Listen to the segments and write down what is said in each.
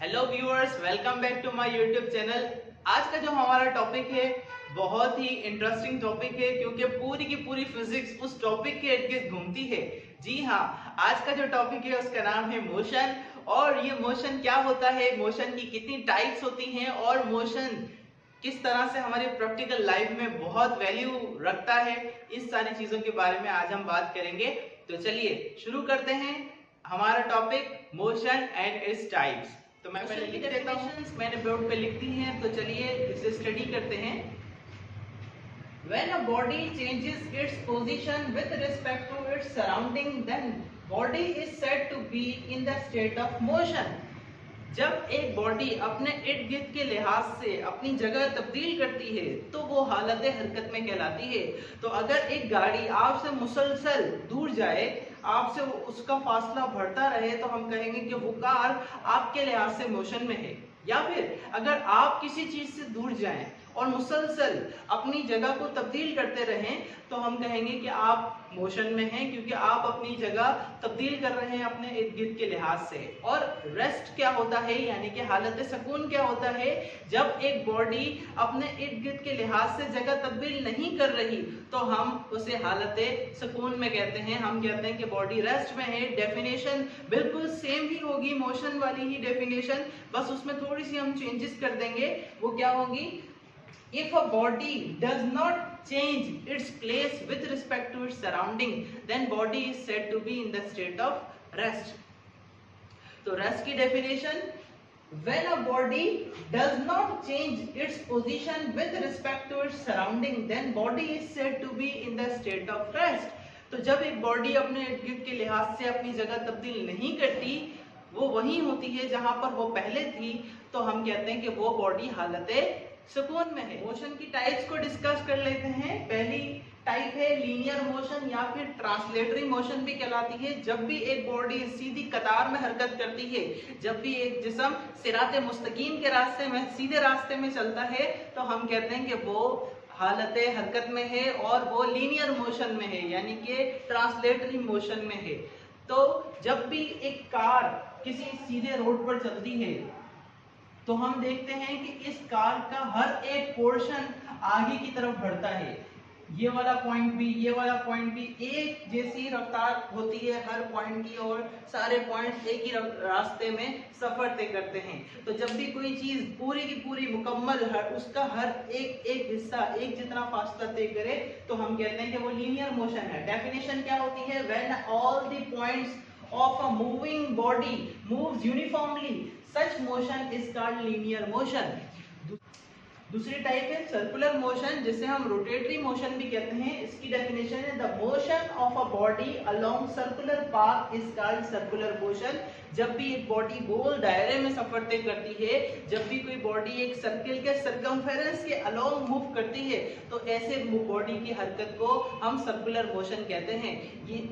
Hello viewers, welcome back to my YouTube channel. आज का जो हमारा टॉपिक है बहुत ही इंटरेस्टिंग टॉपिक है, क्योंकि पूरी की पूरी फिजिक्स उस टॉपिक के इर्द गिर्द घूमती है। जी हाँ, आज का जो टॉपिक है उसका नाम है मोशन। और ये मोशन क्या होता है, मोशन की कितनी टाइप्स होती हैं और मोशन किस तरह से हमारी प्रैक्टिकल लाइफ में बहुत वैल्यू रखता है, इस सारी चीजों के बारे में आज हम बात करेंगे। तो चलिए शुरू करते हैं हमारा topic motion and its types. तो मैं पहले लिख देता हूँ, मैंने बोर्ड पे लिख दी हैं, तो चलिए इसे स्टडी करते हैं। When a body changes its position with respect to its surrounding, then body is said to be in the state of motion. जब एक बॉडी अपने इर्द गिर्द के लिहाज से अपनी जगह तब्दील करती है तो वो हालत हरकत में कहलाती है। तो अगर एक गाड़ी आपसे मुसलसल दूर जाए, आपसे उसका फासला बढ़ता रहे, तो हम कहेंगे कि वो कार आपके लिहाज से मोशन में है। या फिर अगर आप किसी चीज से दूर जाएं और मुसलसल अपनी जगह को तब्दील करते रहें, तो हम कहेंगे कि आप मोशन में हैं, क्योंकि आप अपनी जगह तब्दील कर रहे हैं अपने इर्द गिर्द के लिहाज से। और रेस्ट क्या होता है, यानी कि हालत सुकून क्या होता है, जब एक बॉडी अपने इर्द गिर्द के लिहाज से जगह तब्दील नहीं कर रही तो हम उसे हालत सुकून में कहते हैं। हम कहते हैं कि बॉडी रेस्ट में है। डेफिनेशन बिल्कुल सेम ही होगी, मोशन वाली ही डेफिनेशन, बस उसमें थोड़ी सी हम चेंजेस कर देंगे। वो क्या होगी? If a body does not change its place with respect to its surrounding, then body is said to be in the state of rest. तो rest की definition, when a body does not change its position with respect to its surrounding, then body is said to be in the state of rest. तो जब एक body अपने इर्द गिर्द के लिहाज से अपनी जगह तब्दील नहीं करती, वो वहीं होती है जहां पर वो पहले थी, तो हम कहते हैं कि वो बॉडी हालत सुकून में है। मोशन की टाइप्स को डिस्कस कर लेते हैं। पहली टाइप है लीनियर मोशन, या फिर ट्रांसलेटरी मोशन भी कहलाती है। जब भी एक बॉडी सीधी कतार में हरकत करती है, जब भी एक जिस्म सिराते मुस्तकीम के रास्ते में, सीधे रास्ते में चलता है, तो हम कहते हैं कि वो हालत हरकत में है और वो लीनियर मोशन में है, यानी कि ट्रांसलेटरी मोशन में है। तो जब भी एक कार किसी सीधे रोड पर चलती है, तो हम देखते हैं कि इस कार का हर एक पोर्शन आगे की तरफ बढ़ता है। ये वाला पॉइंट भी, ये वाला पॉइंट भी एक जैसी रफ्तार होती है हर पॉइंट की, और सारे पॉइंट्स एक ही रास्ते में सफर तय करते हैं। तो जब भी कोई चीज पूरी की पूरी मुकम्मल उसका हर एक एक हिस्सा एक जितना फासला तय करे, तो हम कहते हैं कि वो लीनियर मोशन है। डेफिनेशन क्या होती है? When all the points of a moving body moves uniformly, such motion is called linear motion. दूसरी टाइप है सर्कुलर मोशन, जिसे हम रोटेटरी मोशन भी कहते हैं। इसकी डेफिनेशन है the motion of a body along circular path is called circular motion. जब भी एक बॉडी गोल दायरे में सफर तय करती है, जब भी कोई बॉडी एक सर्किल के सर्कमफेरेंस के अलोंग मूव करती है, तो ऐसे बॉडी की हरकत को हम सर्कुलर मोशन कहते हैं।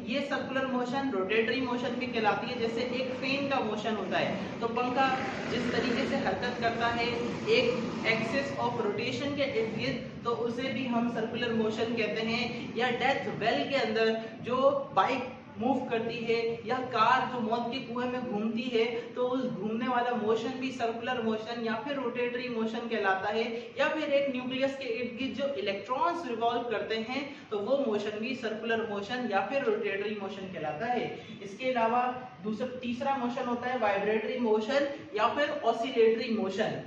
ये सर्कुलर मोशन रोटेटरी मोशन भी कहलाती है। जैसे एक फैन का मोशन होता है, तो पंखा जिस तरीके से हरकत करता है एक एक्सिस ऑफ रोटेशन के इर्द गिर्द, तो उसे भी हम सर्कुलर मोशन कहते हैं। या डेथ वेल के अंदर जो बाइक मूव करती है, या कार जो मौत के कुएं में घूमती है, तो उस घूमने वाला मोशन भी सर्कुलर मोशन या फिर रोटेटरी मोशन कहलाता है। या फिर एक न्यूक्लियस के इर्द गिर्द जो इलेक्ट्रॉन्स रिवॉल्व करते हैं, तो वो मोशन भी सर्कुलर मोशन या फिर रोटेटरी मोशन कहलाता है। इसके अलावा तीसरा मोशन होता है वाइब्रेटरी मोशन या फिर oscillatory motion.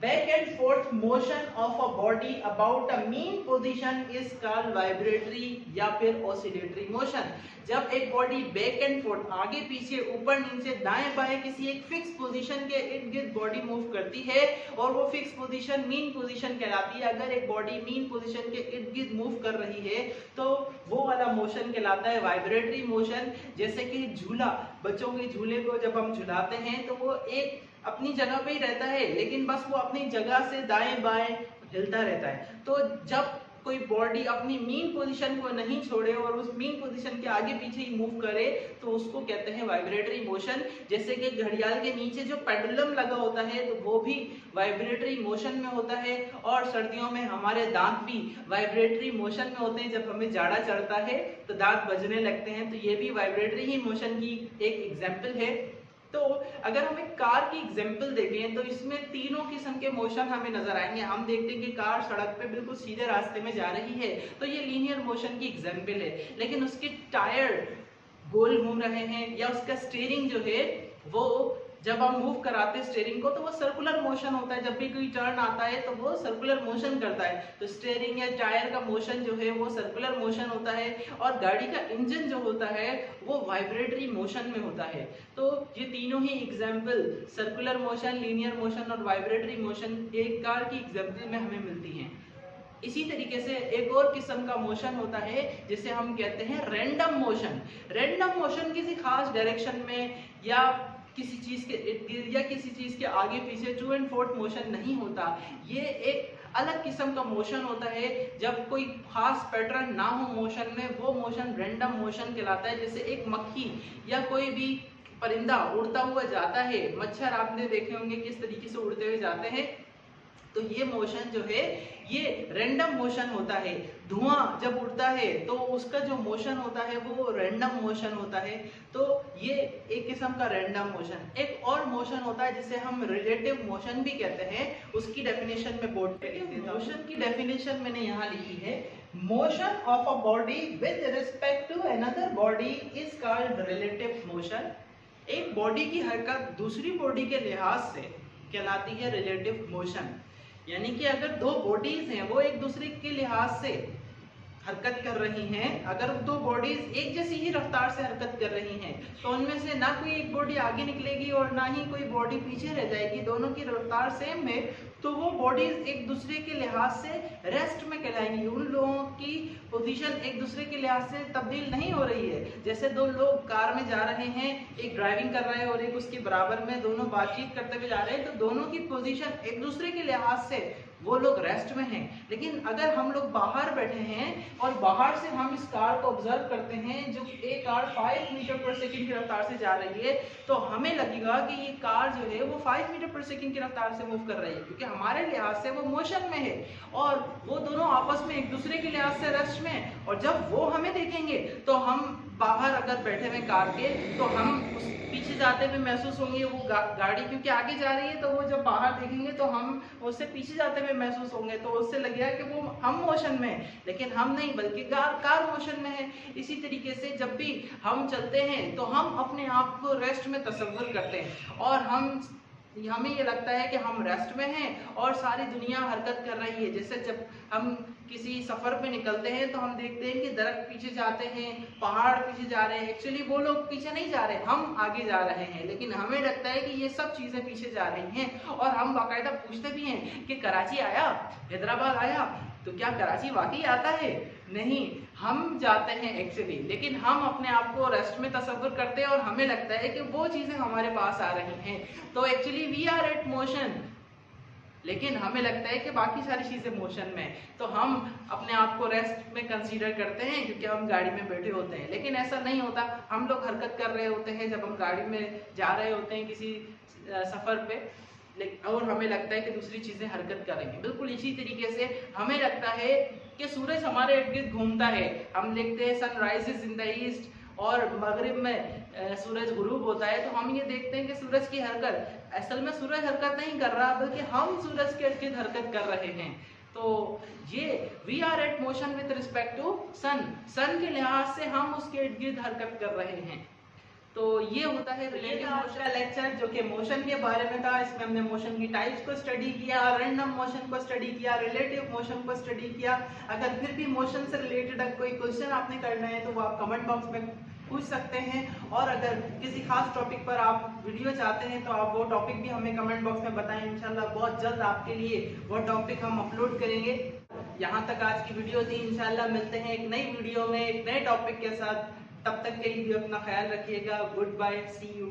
Back and forth motion of a body about a mean position is called vibratory या फिर oscillatory motion। जब एक बॉडी बैक एंड फोर्थ, आगे पीछे ऊपर नीचे दाएं बाएं किसी एक फिक्स पोजीशन के इर्द गिर्द बॉडी मूव करती है, और वो फिक्स पोजीशन मीन पोजीशन कहलाती है। अगर एक बॉडी मीन पोजीशन के इर्द गिर्द मूव कर रही है, तो वो वाला मोशन कहलाता है वाइब्रेटरी मोशन। जैसे कि झूला, बच्चों के झूले को जब हम झुलाते हैं, तो वो एक अपनी जगह पे ही रहता है, लेकिन बस वो अपनी जगह से दाएं बाएं हिलता रहता है। तो जब कोई बॉडी अपनी मीन पोजीशन को नहीं छोड़े और उस मीन पोजीशन के आगे पीछे ही मूव करे, तो उसको कहते हैं वाइब्रेटरी मोशन। जैसे कि घड़ियाल के नीचे जो पेंडुलम लगा होता है, तो वो भी वाइब्रेटरी मोशन में होता है। और सर्दियों में हमारे दांत भी वाइब्रेटरी मोशन में होते हैं। जब हमें जाड़ा चढ़ता है तो दांत बजने लगते हैं, तो ये भी वाइब्रेटरी ही मोशन की एक एग्जाम्पल है। तो अगर हम एक कार की एग्जांपल देखें तो इसमें तीनों किस्म के मोशन हमें नजर आएंगे। हम देखते हैं कि कार सड़क पे बिल्कुल सीधे रास्ते में जा रही है, तो ये लीनियर मोशन की एग्जांपल है। लेकिन उसके टायर गोल घूम रहे हैं या उसका स्टीयरिंग जो है वो जब हम मूव कराते हैं स्टीयरिंग को तो वो सर्कुलर मोशन होता है। जब भी कोई टर्न आता है तो वो सर्कुलर मोशन करता है, तो स्टीयरिंग या टायर का मोशन जो है वो सर्कुलर मोशन होता है। और गाड़ी का इंजन जो होता है वो वाइब्रेटरी मोशन में होता है। तो ये तीनों ही example circular motion, linear motion और वाइब्रेटरी मोशन एक कार की एग्जाम्पल में हमें मिलती हैं। इसी तरीके से एक और किस्म का मोशन होता है जिसे हम कहते हैं रैंडम मोशन। रैंडम मोशन किसी खास डायरेक्शन में या किसी चीज के इर्द गिर्द या किसी चीज के आगे पीछे टू एंड फोर्थ मोशन नहीं होता। ये एक अलग किस्म का मोशन होता है। जब कोई खास पैटर्न ना हो मोशन में, वो मोशन रैंडम मोशन कहलाता है। जैसे एक मक्खी या कोई भी परिंदा उड़ता हुआ जाता है, मच्छर आपने देखे होंगे किस तरीके से उड़ते हुए जाते हैं, तो ये मोशन जो है ये रैंडम मोशन होता है। धुआं जब उड़ता है तो उसका जो मोशन होता है वो रैंडम मोशन होता है। तो ये एक किस्म का रैंडम मोशन। एक और मोशन होता है जिसे हम रिलेटिव मोशन भी कहते हैं, उसकी डेफिनेशन में बोर्ड पे लिख देता हूं। मोशन की डेफिनेशन मैंने यहाँ लिखी है, motion of a body with respect to another body is called relative motion. एक बॉडी की हरकत दूसरी बॉडी के लिहाज से कहलाती है रिलेटिव मोशन। यानी कि अगर दो बॉडीज हैं वो एक दूसरे के लिहाज से हरकत कर रही हैं, अगर दो बॉडीज एक जैसी ही रफ्तार से हरकत कर रही हैं तो उनमें से ना कोई एक बॉडी आगे निकलेगी और ना ही कोई बॉडी पीछे रह जाएगी, दोनों की रफ्तार सेम है, तो वो बॉडीज एक दूसरे के लिहाज से रेस्ट में कहलाएंगी। उन लोगों की पोजीशन एक दूसरे के लिहाज से तब्दील नहीं हो रही है। जैसे दो लोग कार में जा रहे हैं, एक ड्राइविंग कर रहा है और एक उसके बराबर में, दोनों बातचीत करते हुए जा रहे हैं, तो दोनों की पोजीशन एक दूसरे के लिहाज से वो लोग रेस्ट में हैं। लेकिन अगर हम लोग बाहर बैठे हैं और बाहर से हम इस कार को ऑब्जर्व करते हैं जो एक कार 5 मीटर पर सेकंड की रफ्तार से जा रही है, तो हमें लगेगा कि ये कार जो है वो 5 मीटर पर सेकंड की रफ्तार से मूव कर रही है, क्योंकि हमारे लिहाज से वो मोशन में है और वो दोनों आपस में एक दूसरे के लिहाज से रेस्ट में है। और जब वो हमें देखेंगे तो हम बाहर अगर बैठे हुए कार के तो हम उस पीछे जाते हुए महसूस होंगे, वो गाड़ी क्योंकि आगे जा रही है तो वो जब बाहर देखेंगे तो हम उससे पीछे जाते हुए महसूस होंगे, तो उससे लगेगा कि वो हम मोशन में है, लेकिन हम नहीं बल्कि कार मोशन में है। इसी तरीके से जब भी हम चलते हैं तो हम अपने आप को रेस्ट में तस्वीर करते हैं और हमें ये लगता है कि हम रेस्ट में हैं और सारी दुनिया हरकत कर रही है। जैसे जब हम किसी सफर पे निकलते हैं तो हम देखते हैं कि दरख्त पीछे जाते हैं, पहाड़ पीछे जा रहे हैं, एक्चुअली वो लोग पीछे नहीं जा रहे, हम आगे जा रहे हैं, लेकिन हमें लगता है कि ये सब चीजें पीछे जा रही हैं। और हम बाकायदा पूछते भी हैं कि कराची आया, हैदराबाद आया, तो क्या कराची वाकई आता है? नहीं, हम जाते हैं एक्चुअली, लेकिन हम अपने आप को रेस्ट में तस्वीर करते हैं और हमें लगता है कि वो चीजें हमारे पास आ रही हैं। तो actually we are at motion, लेकिन हमें लगता है कि बाकी सारी चीजें मोशन में, तो हम अपने आप को रेस्ट में कंसीडर करते हैं क्योंकि हम गाड़ी में बैठे होते हैं। लेकिन ऐसा नहीं होता, हम लोग हरकत कर रहे होते हैं जब हम गाड़ी में जा रहे होते हैं किसी सफर पे, और हमें लगता है कि दूसरी चीजें हरकत करेंगे। बिल्कुल इसी तरीके से हमें लगता है कि सूरज हमारे इर्द गिर्द घूमता है। हम देखते हैं सनराइजेस इन द ईस्ट और मगरिब में सूरज गुरूब होता है, तो हम ये देखते हैं कि सूरज की हरकत, असल में सूरज हरकत नहीं कर रहा बल्कि हम सूरज के इर्द गिर्द हरकत कर रहे हैं। तो ये we are at motion with respect to sun, sun के लिहाज से हम उसके इर्द गिर्द हरकत कर रहे हैं। तो ये होता है रिलेटिव मोशन का लेक्चर जो कि मोशन के बारे में था। इसमें हमने मोशन की टाइप्स को स्टडी किया, रैंडम मोशन को स्टडी किया, रिलेटिव मोशन को स्टडी किया। अगर फिर भी मोशन से रिलेटेड कोई क्वेश्चन आपने करना है तो वो आप कमेंट बॉक्स में पूछ सकते हैं, और अगर किसी खास टॉपिक पर आप वीडियो चाहते हैं तो आप वो टॉपिक भी हमें कमेंट बॉक्स में बताएं। इंशाल्लाह बहुत जल्द आपके लिए वो टॉपिक हम अपलोड करेंगे। यहाँ तक आज की वीडियो थी, इंशाल्लाह मिलते हैं एक नई वीडियो में एक नए टॉपिक के साथ। तब तक के लिए अपना ख्याल रखिएगा। Goodbye, see you.